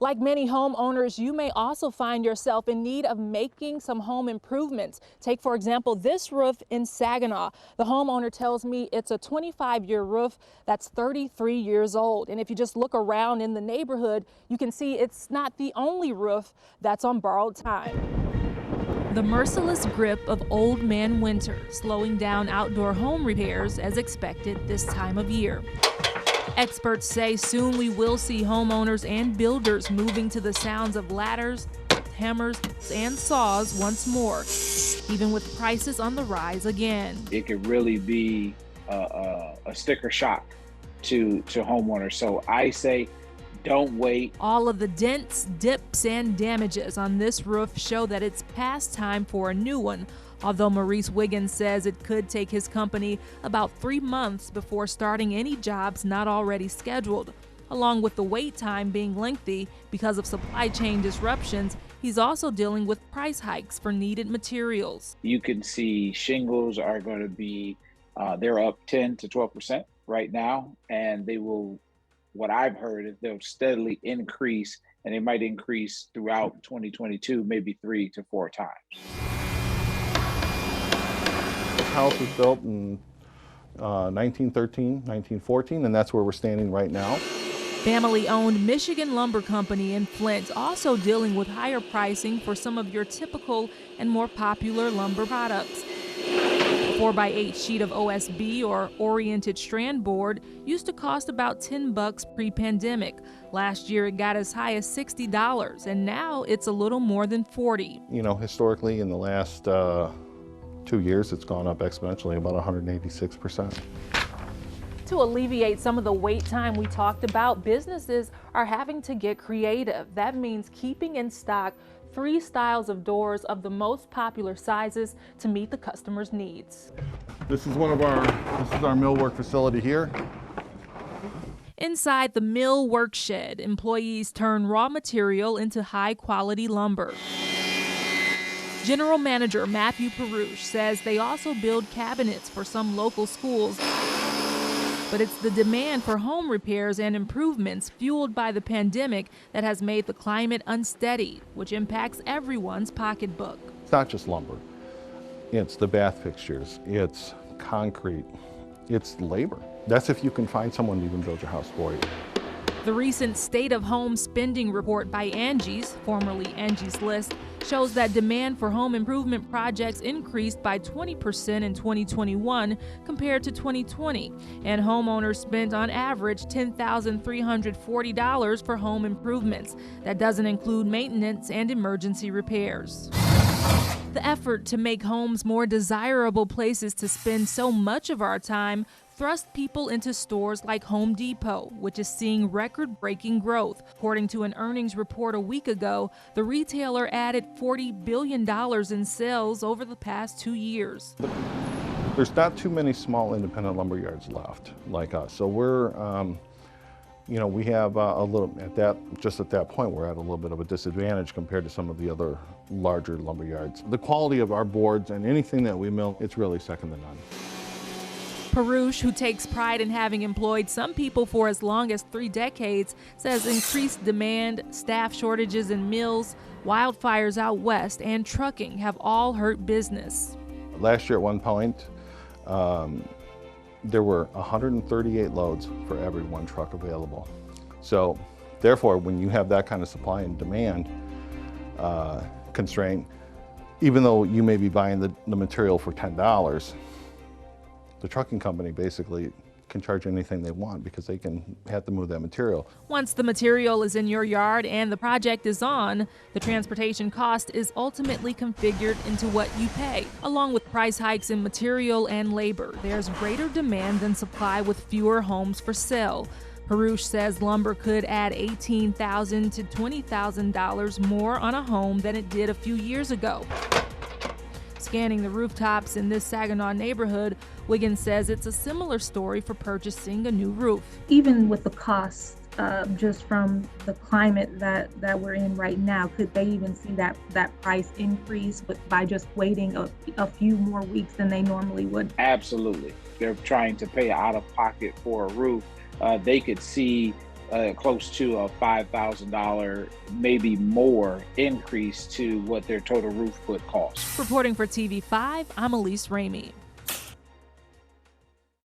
Like many homeowners, you may also find yourself in need of making some home improvements. Take, for example, this roof in Saginaw. The homeowner tells me it's a 25-year roof that's 33 years old. And if you just look around in the neighborhood, you can see it's not the only roof that's on borrowed time. The merciless grip of old man winter, slowing down outdoor home repairs as expected this time of year. Experts say soon we will see homeowners and builders moving to the sounds of ladders, hammers, and saws once more, even with prices on the rise again. It could really be a sticker shock to homeowners. So I say, don't wait. All of the dents, dips, and damages on this roof show that it's past time for a new one. Although Maurice Wiggins says it could take his company about 3 months before starting any jobs not already scheduled. Along with the wait time being lengthy because of supply chain disruptions, he's also dealing with price hikes for needed materials. You can see shingles are going to be, they're up 10 to 12% right now, and they will, what I've heard is they'll steadily increase, and they might increase throughout 2022, maybe 3 to 4 times. This house was built in 1913, 1914, and that's where we're standing right now. Family-owned Michigan Lumber Company in Flint also dealing with higher pricing for some of your typical and more popular lumber products. A 4x8 sheet of OSB or oriented strand board used to cost about $10 pre-pandemic. Last year it got as high as $60, and now it's a little more than $40. You know, historically in the last 2 years, it's gone up exponentially, about 186%. To alleviate some of the wait time we talked about, businesses are having to get creative. That means keeping in stock 3 styles of doors of the most popular sizes to meet the customer's needs. This is our millwork facility here. Inside the mill work shed, employees turn raw material into high-quality lumber. General Manager Matthew Perush says they also build cabinets for some local schools, but it's the demand for home repairs and improvements fueled by the pandemic that has made the climate unsteady, which impacts everyone's pocketbook. It's not just lumber. It's the bath fixtures, it's concrete, it's labor. That's if you can find someone to even build your house for you. The recent State of Home Spending report by Angie's, formerly Angie's List, shows that demand for home improvement projects increased by 20% in 2021 compared to 2020, and homeowners spent on average $10,340 for home improvements. That doesn't include maintenance and emergency repairs. The effort to make homes more desirable places to spend so much of our time thrust people into stores like Home Depot, which is seeing record-breaking growth. According to an earnings report a week ago, the retailer added $40 billion in sales over the past 2 years. There's not too many small independent lumber yards left like us, so we're, we have a little, at that point, we're at a little bit of a disadvantage compared to some of the other larger lumber yards. The quality of our boards and anything that we mill, it's really second to none. Perush, who takes pride in having employed some people for as long as 3 decades, says increased demand, staff shortages in mills, wildfires out west, and trucking have all hurt business. Last year at one point, there were 138 loads for every 1 truck available. So therefore, when you have that kind of supply and demand constraint, even though you may be buying the material for $10, the trucking company basically can charge anything they want because they can have to move that material. Once the material is in your yard and the project is on, the transportation cost is ultimately configured into what you pay. Along with price hikes in material and labor, there's greater demand than supply with fewer homes for sale. Perush says lumber could add $18,000 to $20,000 more on a home than it did a few years ago. Scanning the rooftops in this Saginaw neighborhood, Wiggins says it's a similar story for purchasing a new roof. Even with the cost, just from the climate that we're in right now, could they even see that price increase by just waiting a few more weeks than they normally would? Absolutely. They're trying to pay out of pocket for a roof. They could see close to a $5,000, maybe more increase to what their total roof would cost. Reporting for TV5, I'm Elise Ramey.